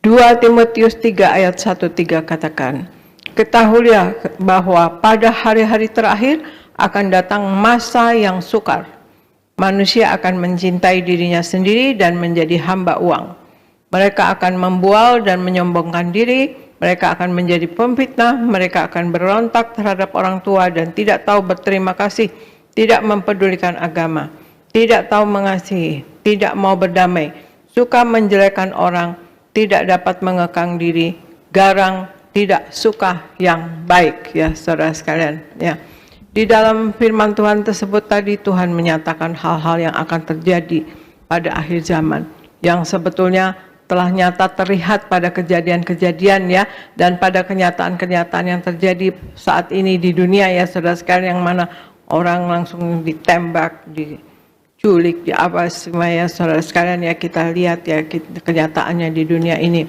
2 Timotius 3 ayat 1-3 katakan, ketahuilah bahwa pada hari-hari terakhir akan datang masa yang sukar. Manusia akan mencintai dirinya sendiri dan menjadi hamba uang. Mereka akan membual dan menyombongkan diri, mereka akan menjadi pemfitnah, mereka akan berontak terhadap orang tua dan tidak tahu berterima kasih, tidak mempedulikan agama, tidak tahu mengasihi, tidak mau berdamai, suka menjelekkan orang, tidak dapat mengekang diri, garang, tidak suka yang baik, ya saudara sekalian, ya. Di dalam firman Tuhan tersebut tadi Tuhan menyatakan hal-hal yang akan terjadi pada akhir zaman yang sebetulnya telah nyata terlihat pada kejadian-kejadian, ya, dan pada kenyataan-kenyataan yang terjadi saat ini di dunia, ya saudara sekalian, yang mana orang langsung ditembak, diculik, di apa semua, ya saudara sekalian, ya kita lihat ya kenyataannya di dunia ini.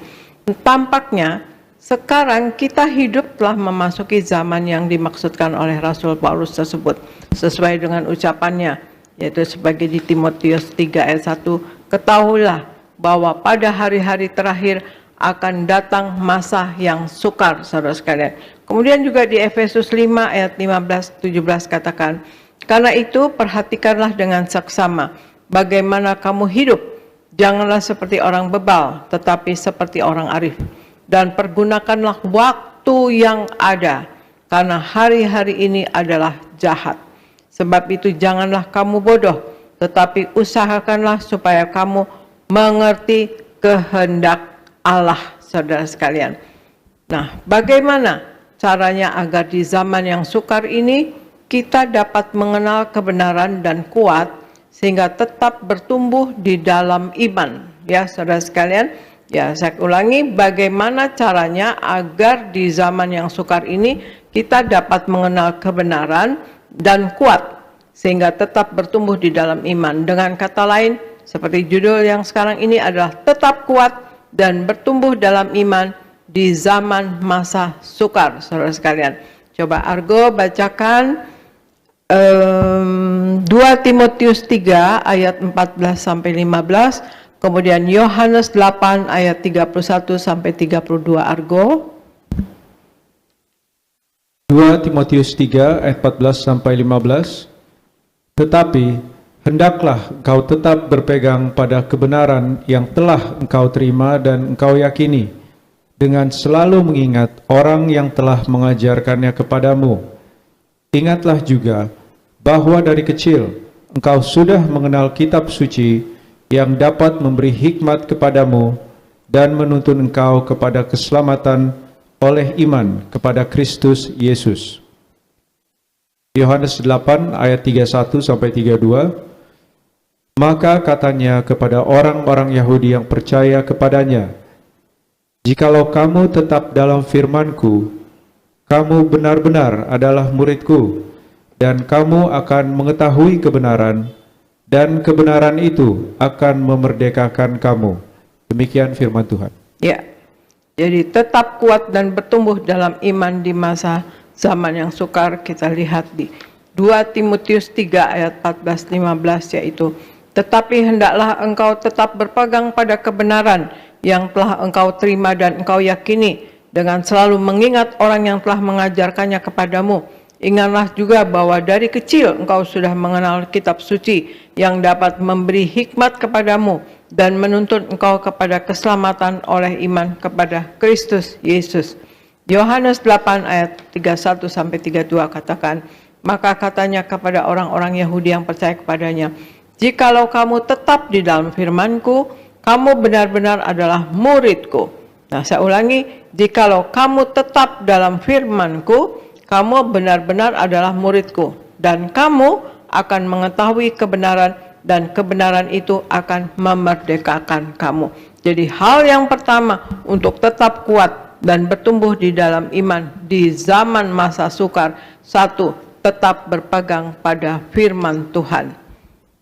Tampaknya sekarang kita hidup telah memasuki zaman yang dimaksudkan oleh Rasul Paulus tersebut sesuai dengan ucapannya, yaitu sebagai di Timotius 3 ayat 1, ketahuilah bahwa pada hari-hari terakhir akan datang masa yang sukar, saudara sekalian. Kemudian juga di Efesus 5 ayat 15-17 katakan, karena itu perhatikanlah dengan saksama bagaimana kamu hidup, janganlah seperti orang bebal tetapi seperti orang arif. Dan pergunakanlah waktu yang ada, karena hari-hari ini adalah jahat. Sebab itu janganlah kamu bodoh, tetapi usahakanlah supaya kamu mengerti kehendak Allah, saudara sekalian. Nah, bagaimana caranya agar di zaman yang sukar ini kita dapat mengenal kebenaran dan kuat sehingga tetap bertumbuh di dalam iman, ya saudara sekalian. Ya, saya ulangi, bagaimana caranya agar di zaman yang sukar ini kita dapat mengenal kebenaran dan kuat sehingga tetap bertumbuh di dalam iman. Dengan kata lain, seperti judul yang sekarang ini adalah tetap kuat dan bertumbuh dalam iman di zaman masa sukar, saudara sekalian. Coba Argo bacakan 2 Timotius 3 ayat 14-15, kemudian Yohanes 8 ayat 31-32 Argo. 2 Timotius 3 ayat 14-15. Tetapi hendaklah engkau tetap berpegang pada kebenaran yang telah engkau terima dan engkau yakini, dengan selalu mengingat orang yang telah mengajarkannya kepadamu. Ingatlah juga bahwa dari kecil engkau sudah mengenal kitab suci yang dapat memberi hikmat kepadamu dan menuntun engkau kepada keselamatan oleh iman kepada Kristus Yesus. Yohanes 8 ayat 31-32. Maka katanya kepada orang-orang Yahudi yang percaya kepadanya, jikalau kamu tetap dalam firman-Ku, kamu benar-benar adalah murid-Ku, dan kamu akan mengetahui kebenaran, dan kebenaran itu akan memerdekakan kamu. Demikian firman Tuhan. Ya, jadi tetap kuat dan bertumbuh dalam iman di masa zaman yang sukar. Kita lihat di 2 Timotius 3 ayat 14-15, yaitu tetapi hendaklah engkau tetap berpegang pada kebenaran yang telah engkau terima dan engkau yakini, dengan selalu mengingat orang yang telah mengajarkannya kepadamu. Ingatlah juga bahwa dari kecil engkau sudah mengenal kitab suci yang dapat memberi hikmat kepadamu dan menuntun engkau kepada keselamatan oleh iman kepada Kristus Yesus. Yohanes 8 ayat 31-32 katakan, maka katanya kepada orang-orang Yahudi yang percaya kepadanya, jikalau kamu tetap di dalam firman-Ku, kamu benar-benar adalah murid-Ku. Nah, saya ulangi, jikalau kamu tetap dalam firman-Ku, kamu benar-benar adalah murid-Ku, dan kamu akan mengetahui kebenaran, dan kebenaran itu akan memerdekakan kamu. Jadi hal yang pertama untuk tetap kuat dan bertumbuh di dalam iman di zaman masa sukar, satu, tetap berpegang pada firman Tuhan.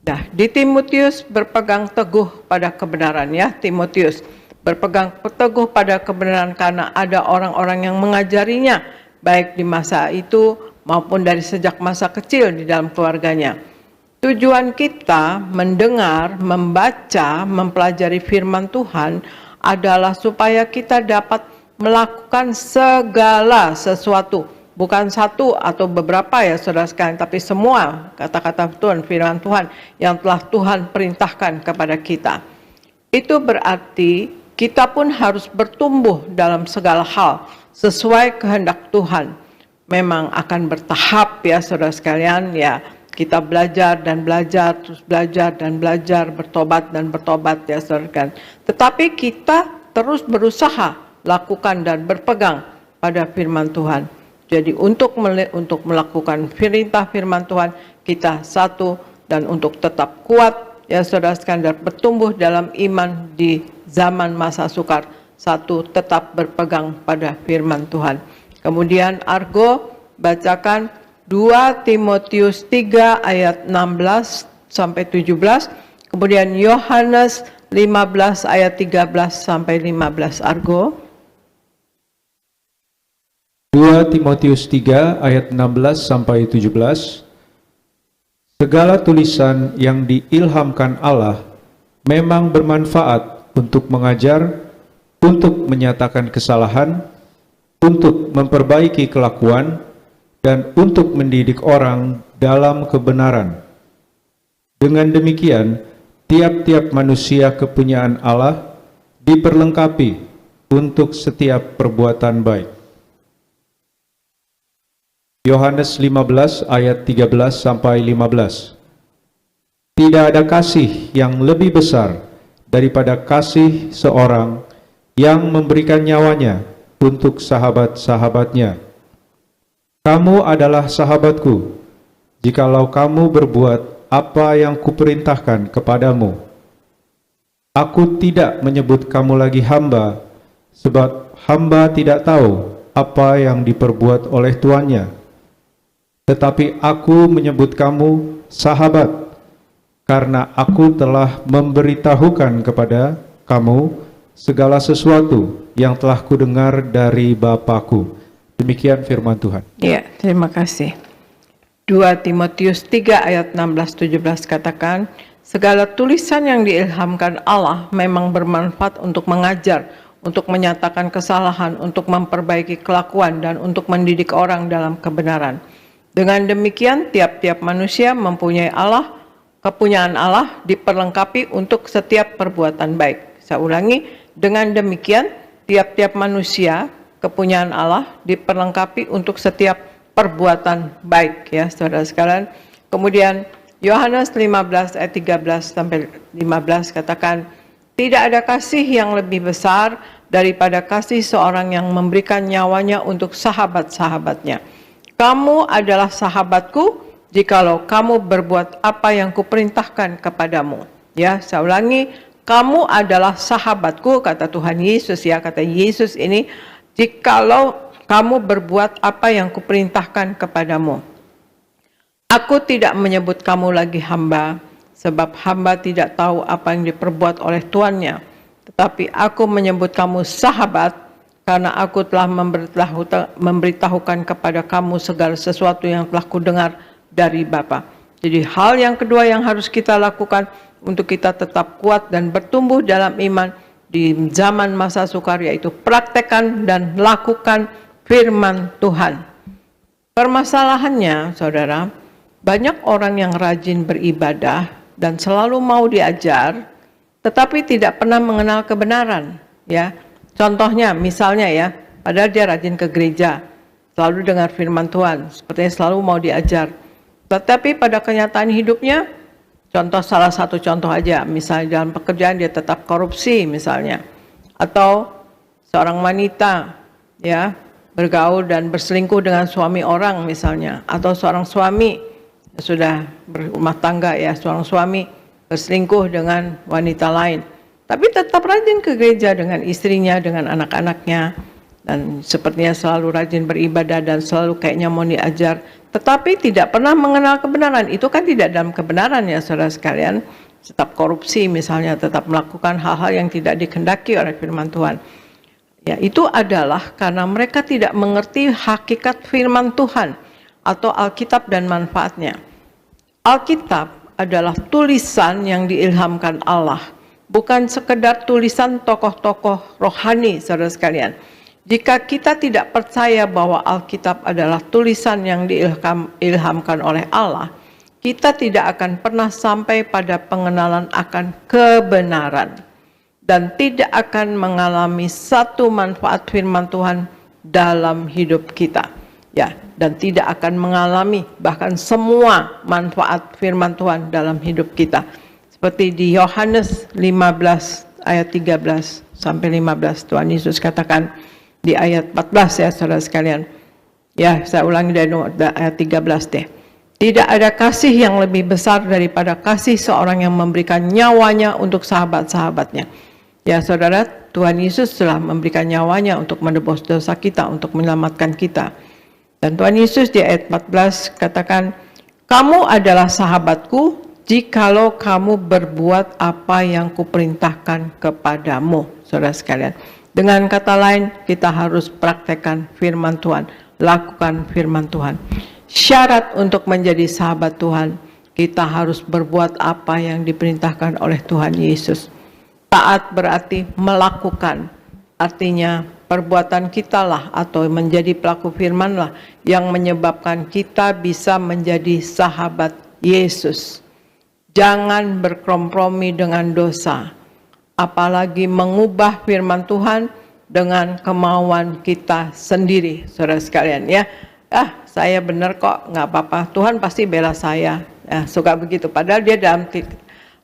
Nah, di Timotius berpegang teguh pada kebenaran, ya, Timotius berpegang teguh pada kebenaran karena ada orang-orang yang mengajarinya, baik di masa itu maupun dari sejak masa kecil di dalam keluarganya. Tujuan kita mendengar, membaca, mempelajari firman Tuhan adalah supaya kita dapat melakukan segala sesuatu. Bukan satu atau beberapa ya saudara sekalian, tapi semua kata-kata Tuhan, firman Tuhan yang telah Tuhan perintahkan kepada kita. Itu berarti kita pun harus bertumbuh dalam segala hal sesuai kehendak Tuhan. Memang akan bertahap ya saudara sekalian ya. Kita belajar dan belajar, terus belajar dan belajar, bertobat dan bertobat ya saudara sekalian. Tetapi kita terus berusaha lakukan dan berpegang pada firman Tuhan. Jadi untuk melakukan perintah firman Tuhan, kita satu, dan untuk tetap kuat ya saudara sekalian, bertumbuh dalam iman di zaman masa sukar, satu, tetap berpegang pada firman Tuhan. Kemudian Argo bacakan 2 Timotius 3 ayat 16 sampai 17, kemudian Yohanes 15 ayat 13 sampai 15. Argo 2 Timotius 3 ayat 16 sampai 17. Segala tulisan yang diilhamkan Allah memang bermanfaat untuk mengajar, untuk menyatakan kesalahan, untuk memperbaiki kelakuan, dan untuk mendidik orang dalam kebenaran. Dengan demikian, tiap-tiap manusia kepunyaan Allah diperlengkapi untuk setiap perbuatan baik. Yohanes 15 ayat 13 sampai 15. Tidak ada kasih yang lebih besar daripada kasih seorang yang memberikan nyawanya untuk sahabat-sahabatnya. Kamu adalah sahabatku, jikalau kamu berbuat apa yang kuperintahkan kepadamu. Aku tidak menyebut kamu lagi hamba, sebab hamba tidak tahu apa yang diperbuat oleh tuannya. Tetapi aku menyebut kamu sahabat, karena aku telah memberitahukan kepada kamu segala sesuatu yang telah kudengar dari Bapa-Ku. Demikian firman Tuhan. Ya, terima kasih. 2 Timotius 3 ayat 16-17 katakan, segala tulisan yang diilhamkan Allah memang bermanfaat untuk mengajar, untuk menyatakan kesalahan, untuk memperbaiki kelakuan, dan untuk mendidik orang dalam kebenaran. Dengan demikian, tiap-tiap manusia mempunyai Allah, kepunyaan Allah diperlengkapi untuk setiap perbuatan baik. Saya ulangi, dengan demikian, tiap-tiap manusia, kepunyaan Allah diperlengkapi untuk setiap perbuatan baik. Ya, saudara sekalian. Kemudian, Yohanes 15 ayat 13 sampai 15 katakan, tidak ada kasih yang lebih besar daripada kasih seorang yang memberikan nyawanya untuk sahabat-sahabatnya. Kamu adalah sahabatku jikalau kamu berbuat apa yang kuperintahkan kepadamu. Ya, saya ulangi, kamu adalah sahabatku, kata Tuhan Yesus ya, kata Yesus ini, jikalau kamu berbuat apa yang kuperintahkan kepadamu. Aku tidak menyebut kamu lagi hamba, sebab hamba tidak tahu apa yang diperbuat oleh tuannya. Tetapi aku menyebut kamu sahabat, karena aku telah memberitahukan kepada kamu segala sesuatu yang telah kudengar dari Bapa. Jadi hal yang kedua yang harus kita lakukan untuk kita tetap kuat dan bertumbuh dalam iman di zaman masa sukar, yaitu praktekkan dan lakukan firman Tuhan. Permasalahannya, saudara, banyak orang yang rajin beribadah dan selalu mau diajar, tetapi tidak pernah mengenal kebenaran. Ya, contohnya, misalnya ya, padahal dia rajin ke gereja, selalu dengar firman Tuhan, sepertinya selalu mau diajar. Tetapi pada kenyataan hidupnya, salah satu contoh aja, misalnya dalam pekerjaan dia tetap korupsi misalnya, atau seorang wanita ya bergaul dan berselingkuh dengan suami orang misalnya, atau seorang suami sudah berumah tangga ya, seorang suami berselingkuh dengan wanita lain, tapi tetap rajin ke gereja dengan istrinya, dengan anak-anaknya, dan sepertinya selalu rajin beribadah dan selalu kayaknya mau diajar, tetapi tidak pernah mengenal kebenaran. Itu kan tidak dalam kebenaran ya saudara sekalian. Tetap korupsi misalnya, tetap melakukan hal-hal yang tidak dikehendaki oleh firman Tuhan. Ya, itu adalah karena mereka tidak mengerti hakikat firman Tuhan atau Alkitab dan manfaatnya. Alkitab adalah tulisan yang diilhamkan Allah. bukan sekedar tulisan tokoh-tokoh rohani, saudara sekalian. Jika kita tidak percaya bahwa Alkitab adalah tulisan yang diilhamkan oleh Allah, kita tidak akan pernah sampai pada pengenalan akan kebenaran dan tidak akan mengalami satu manfaat firman Tuhan dalam hidup kita. Ya, dan tidak akan mengalami bahkan semua manfaat firman Tuhan dalam hidup kita. Seperti di Yohanes 15 ayat 13 sampai 15, Tuhan Yesus katakan di ayat 14 ya saudara sekalian. Ya, saya ulangi dari ayat 13 deh. Tidak ada kasih yang lebih besar daripada kasih seorang yang memberikan nyawanya untuk sahabat-sahabatnya. Ya saudara, Tuhan Yesus telah memberikan nyawanya untuk menebus dosa kita, untuk menyelamatkan kita. Dan Tuhan Yesus di ayat 14 katakan, kamu adalah sahabatku jikalau kamu berbuat apa yang kuperintahkan kepadamu. Saudara sekalian, dengan kata lain, kita harus praktekkan firman Tuhan, lakukan firman Tuhan. Syarat untuk menjadi sahabat Tuhan, kita harus berbuat apa yang diperintahkan oleh Tuhan Yesus. Taat berarti melakukan, artinya perbuatan kita lah atau menjadi pelaku firman lah yang menyebabkan kita bisa menjadi sahabat Yesus. Jangan berkompromi dengan dosa, apalagi mengubah firman Tuhan dengan kemauan kita sendiri, saudara sekalian ya. Saya benar kok, nggak apa-apa, Tuhan pasti bela saya. Suka begitu, padahal dia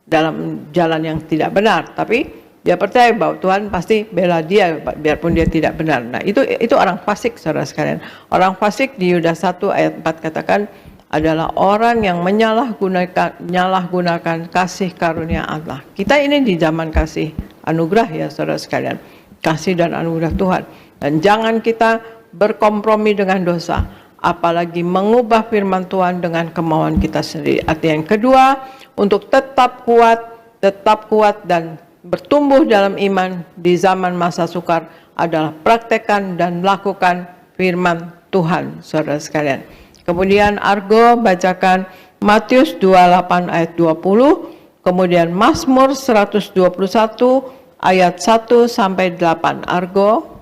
dalam jalan yang tidak benar, tapi dia percaya bahwa Tuhan pasti bela dia biarpun dia tidak benar. Nah, itu orang fasik, saudara sekalian. Orang fasik di Yudas 1 ayat 4 katakan adalah orang yang menyalahgunakan kasih karunia Allah. Kita ini di zaman kasih anugerah ya saudara sekalian. Kasih dan anugerah Tuhan. Dan jangan kita berkompromi dengan dosa, apalagi mengubah firman Tuhan dengan kemauan kita sendiri. Arti yang kedua, untuk tetap kuat dan bertumbuh dalam iman di zaman masa sukar adalah praktekkan dan lakukan firman Tuhan, saudara sekalian. Kemudian Argo bacakan Matius 28 ayat 20, kemudian Mazmur 121 ayat 1 sampai 8. Argo.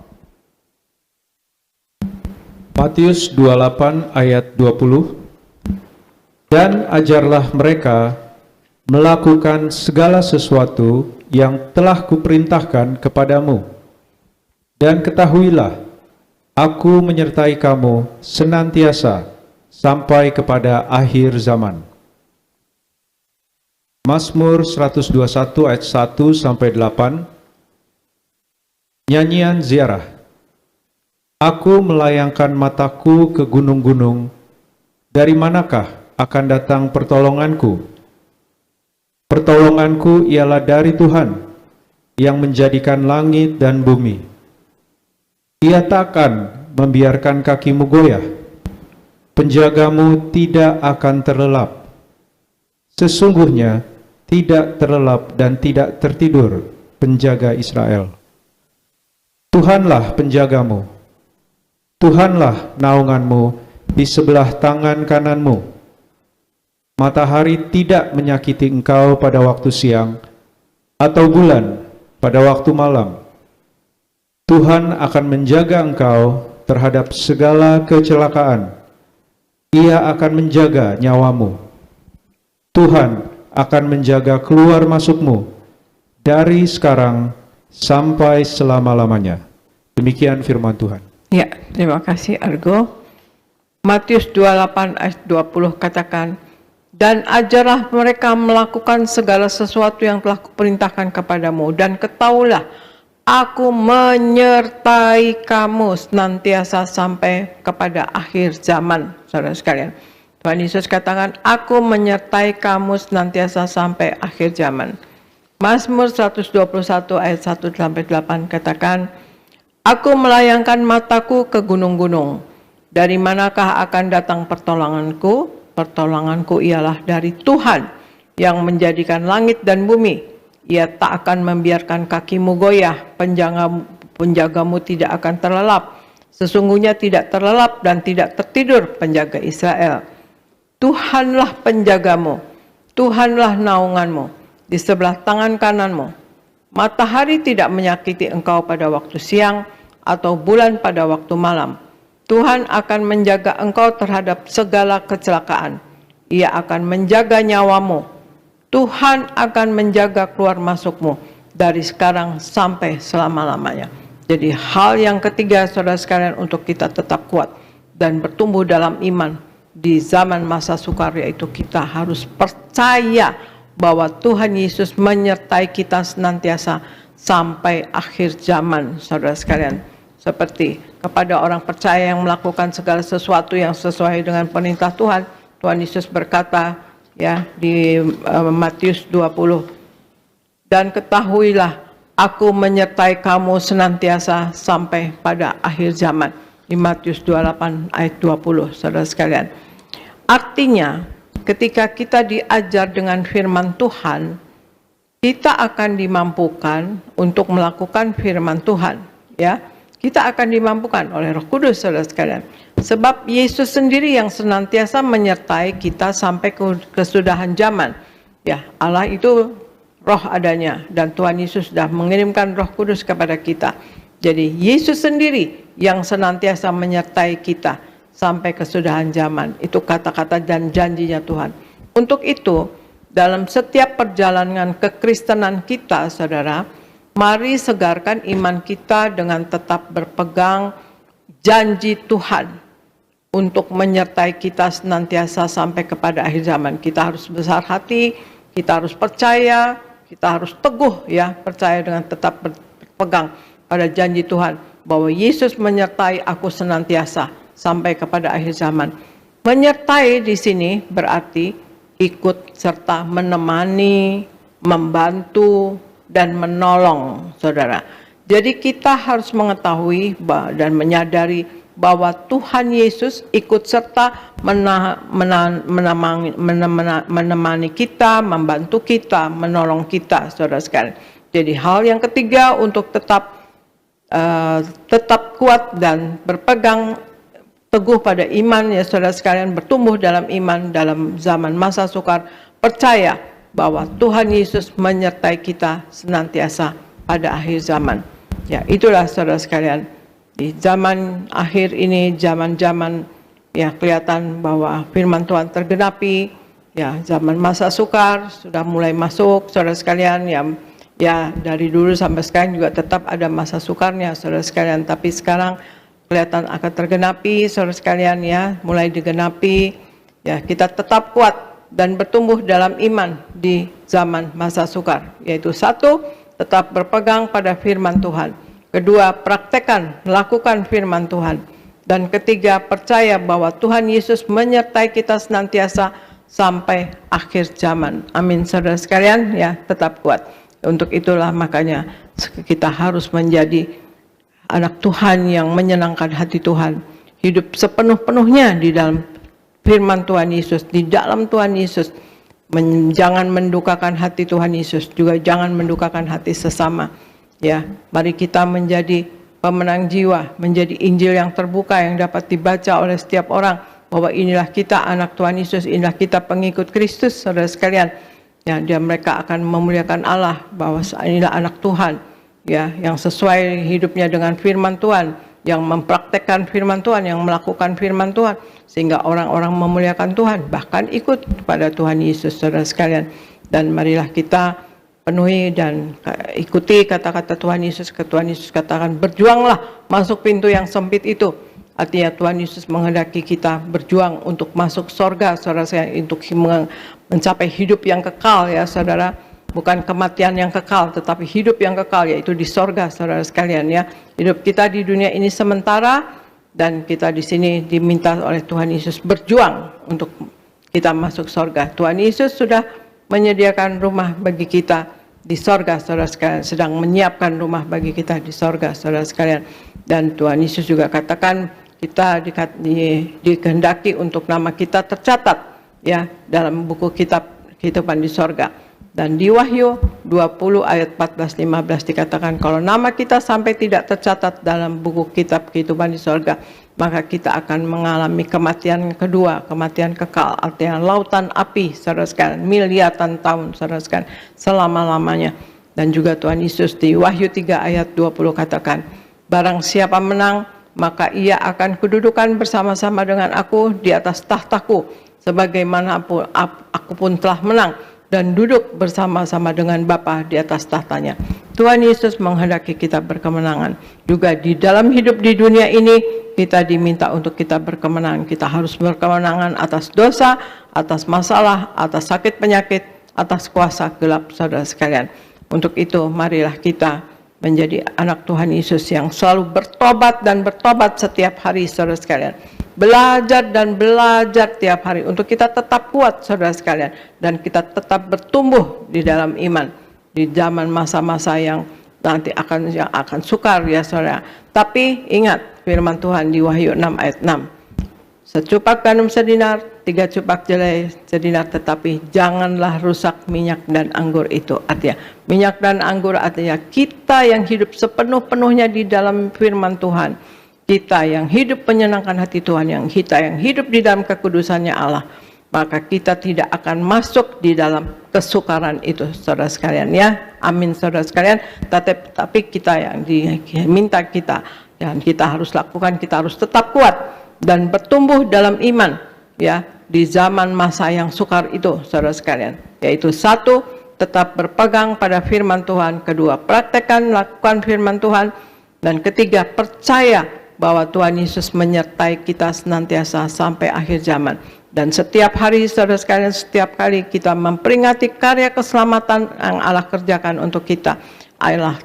Matius 28 ayat 20. Dan ajarlah mereka melakukan segala sesuatu yang telah kuperintahkan kepadamu. Dan ketahuilah, aku menyertai kamu senantiasa sampai kepada akhir zaman. Mazmur 121 ayat 1 sampai 8. Nyanyian ziarah. Aku melayangkan mataku ke gunung-gunung, dari manakah akan datang pertolonganku? Pertolonganku ialah dari Tuhan, yang menjadikan langit dan bumi. Ia takkan membiarkan kakimu goyah, penjagamu tidak akan terlelap. Sesungguhnya tidak terlelap dan tidak tertidur penjaga Israel. Tuhanlah penjagamu, Tuhanlah naunganmu di sebelah tangan kananmu. Matahari tidak menyakiti engkau pada waktu siang, atau bulan pada waktu malam. Tuhan akan menjaga engkau terhadap segala kecelakaan. Ia akan menjaga nyawamu. Tuhan akan menjaga keluar masukmu dari sekarang sampai selama-lamanya. Demikian firman Tuhan. Ya, terima kasih Argo. Matius 28 ayat 20 katakan, dan ajarlah mereka melakukan segala sesuatu yang telah kuperintahkan kepadamu, dan ketahuilah, aku menyertai kamu senantiasa sampai kepada akhir zaman. Saudara sekalian, Tuhan Yesus katakan, aku menyertai kamu senantiasa sampai akhir zaman. Mazmur 121 ayat 1 sampai 8 katakan, aku melayangkan mataku ke gunung-gunung, dari manakah akan datang pertolonganku? Pertolonganku ialah dari Tuhan yang menjadikan langit dan bumi. Ia tak akan membiarkan kakimu goyah, penjagamu tidak akan terlelap. Sesungguhnya tidak terlelap dan tidak tertidur penjaga Israel. Tuhanlah penjagamu, Tuhanlah naunganmu di sebelah tangan kananmu. Matahari tidak menyakiti engkau pada waktu siang, atau bulan pada waktu malam. Tuhan akan menjaga engkau terhadap segala kecelakaan. Ia akan menjaga nyawamu. Tuhan akan menjaga keluar masukmu dari sekarang sampai selama-lamanya. Jadi hal yang ketiga, saudara sekalian, untuk kita tetap kuat dan bertumbuh dalam iman di zaman masa sukar, yaitu kita harus percaya bahwa Tuhan Yesus menyertai kita senantiasa sampai akhir zaman, saudara sekalian. Seperti kepada orang percaya yang melakukan segala sesuatu yang sesuai dengan perintah Tuhan, Tuhan Yesus berkata ya di Matius 20, dan ketahuilah aku menyertai kamu senantiasa sampai pada akhir zaman, di Matius 28 ayat 20, saudara sekalian. Artinya ketika kita diajar dengan firman Tuhan, kita akan dimampukan untuk melakukan firman Tuhan, ya. Kita akan dimampukan oleh Roh Kudus, saudara sekalian. Sebab Yesus sendiri yang senantiasa menyertai kita sampai kesudahan zaman. Ya, Allah itu roh adanya, dan Tuhan Yesus sudah mengirimkan Roh Kudus kepada kita. Jadi Yesus sendiri yang senantiasa menyertai kita sampai kesudahan zaman. Itu kata-kata dan janjinya Tuhan. Untuk itu, dalam setiap perjalanan kekristenan kita, saudara, mari segarkan iman kita dengan tetap berpegang janji Tuhan untuk menyertai kita senantiasa sampai kepada akhir zaman. Kita harus besar hati, kita harus percaya, kita harus teguh ya, percaya dengan tetap berpegang pada janji Tuhan bahwa Yesus menyertai aku senantiasa sampai kepada akhir zaman. Menyertai di sini berarti ikut serta menemani, membantu, dan menolong, saudara. Jadi kita harus mengetahui dan menyadari bahwa Tuhan Yesus ikut serta menemani kita, membantu kita, menolong kita, saudara sekalian. Jadi hal yang ketiga untuk tetap kuat dan berpegang teguh pada iman, ya saudara sekalian, bertumbuh dalam iman dalam zaman masa sukar, percaya bahwa Tuhan Yesus menyertai kita senantiasa pada akhir zaman. Ya, itulah saudara sekalian, di zaman akhir ini, zaman-zaman ya kelihatan bahwa firman Tuhan tergenapi, ya zaman masa sukar sudah mulai masuk, saudara sekalian, ya dari dulu sampai sekarang juga tetap ada masa sukarnya, saudara sekalian, tapi sekarang kelihatan akan tergenapi, saudara sekalian, ya mulai digenapi. Ya, kita tetap kuat dan bertumbuh dalam iman di zaman masa sukar, yaitu satu, tetap berpegang pada firman Tuhan. Kedua, praktekkan, lakukan firman Tuhan. Dan ketiga, percaya bahwa Tuhan Yesus menyertai kita senantiasa sampai akhir zaman. Amin, saudara sekalian, ya tetap kuat. Untuk itulah makanya kita harus menjadi anak Tuhan yang menyenangkan hati Tuhan. Hidup sepenuh-penuhnya di dalam firman Tuhan Yesus, di dalam Tuhan Yesus. Jangan mendukakan hati Tuhan Yesus, juga jangan mendukakan hati sesama. Ya, mari kita menjadi pemenang jiwa, menjadi Injil yang terbuka yang dapat dibaca oleh setiap orang, bahwa inilah kita anak Tuhan Yesus, inilah kita pengikut Kristus, saudara sekalian. Ya, mereka akan memuliakan Allah, bahwa inilah anak Tuhan, ya, yang sesuai hidupnya dengan firman Tuhan, yang mempraktekkan firman Tuhan, yang melakukan firman Tuhan, sehingga orang-orang memuliakan Tuhan, bahkan ikut kepada Tuhan Yesus, saudara sekalian. Dan marilah kita penuhi dan ikuti kata-kata Tuhan Yesus. Tuhan Yesus katakan, berjuanglah masuk pintu yang sempit itu. Artinya Tuhan Yesus menghendaki kita berjuang untuk masuk sorga, saudara sekalian, untuk mencapai hidup yang kekal, ya saudara. Bukan kematian yang kekal, tetapi hidup yang kekal, yaitu di sorga, saudara sekalian, ya. Hidup kita di dunia ini sementara, dan kita di sini diminta oleh Tuhan Yesus berjuang untuk kita masuk sorga. Tuhan Yesus sudah menyediakan rumah bagi kita di sorga, saudara sekalian, sedang menyiapkan rumah bagi kita di sorga, saudara sekalian. Dan Tuhan Yesus juga katakan kita dikehendaki untuk nama kita tercatat, ya, dalam buku kitab kehidupan di sorga. Dan di Wahyu 20 ayat 14-15 dikatakan, kalau nama kita sampai tidak tercatat dalam buku kitab kehidupan di sorga, maka kita akan mengalami kematian kedua, kematian kekal, artinya lautan api, saudara sekalian, miliaran tahun, saudara sekalian, selama-lamanya. Dan juga Tuhan Yesus di Wahyu 3 ayat 20 katakan, barang siapa menang, maka ia akan kedudukan bersama-sama dengan aku di atas tahtaku, sebagaimana aku pun telah menang dan duduk bersama-sama dengan Bapa di atas tahtanya. Tuhan Yesus menghendaki kita berkemenangan. Juga di dalam hidup di dunia ini, kita diminta untuk kita berkemenangan. Kita harus berkemenangan atas dosa, atas masalah, atas sakit penyakit, atas kuasa gelap, saudara sekalian. Untuk itu, marilah kita menjadi anak Tuhan Yesus yang selalu bertobat dan bertobat setiap hari, saudara sekalian. Belajar dan belajar tiap hari untuk kita tetap kuat, saudara sekalian. Dan kita tetap bertumbuh di dalam iman. Di zaman masa-masa yang nanti akan sukar ya saudara. Tapi ingat firman Tuhan di Wahyu 6 ayat 6. Secupak gandum sedinar, 3 cupak jelai sedinar, tetapi janganlah rusak minyak dan anggur itu. Artinya, minyak dan anggur artinya kita yang hidup sepenuh-penuhnya di dalam firman Tuhan. Kita yang hidup menyenangkan hati Tuhan, kita yang hidup di dalam kekudusannya Allah. Maka kita tidak akan masuk di dalam kesukaran itu, saudara sekalian ya. Amin, saudara sekalian. Tapi kita yang diminta kita, yang kita harus lakukan, kita harus tetap kuat dan bertumbuh dalam iman ya di zaman masa yang sukar itu, saudara sekalian. Yaitu satu, tetap berpegang pada firman Tuhan. Kedua, praktekkan, lakukan firman Tuhan. Dan ketiga, percaya bahwa Tuhan Yesus menyertai kita senantiasa sampai akhir zaman. Dan setiap hari, saudara sekalian, setiap kali kita memperingati karya keselamatan yang Allah kerjakan untuk kita, Allah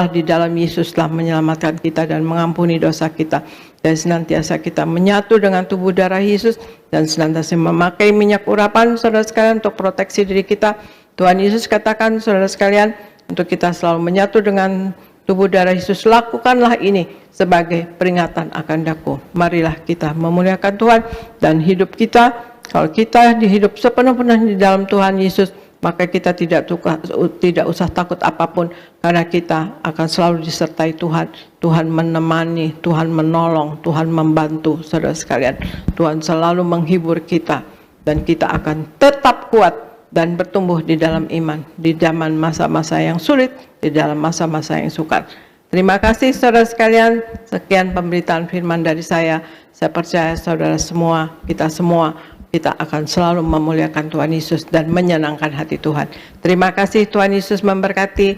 di dalam Yesus telah menyelamatkan kita dan mengampuni dosa kita. Dan senantiasa kita menyatu dengan tubuh darah Yesus dan senantiasa memakai minyak urapan, saudara sekalian, untuk proteksi diri kita. Tuhan Yesus katakan, saudara sekalian, untuk kita selalu menyatu dengan tubuh darah Yesus. Lakukanlah ini sebagai peringatan akan daku. Marilah kita memuliakan Tuhan dan hidup kita. Kalau kita hidup sepenuh-penuhnya di dalam Tuhan Yesus, maka kita tidak usah takut apapun, karena kita akan selalu disertai Tuhan. Tuhan menemani, Tuhan menolong, Tuhan membantu, saudara sekalian. Tuhan selalu menghibur kita dan kita akan tetap kuat dan bertumbuh di dalam iman di zaman masa-masa yang sulit, di dalam masa-masa yang sukar. Terima kasih saudara sekalian. Sekian pemberitaan firman dari saya. Saya percaya saudara semua, kita akan selalu memuliakan Tuhan Yesus dan menyenangkan hati Tuhan. Terima kasih, Tuhan Yesus memberkati.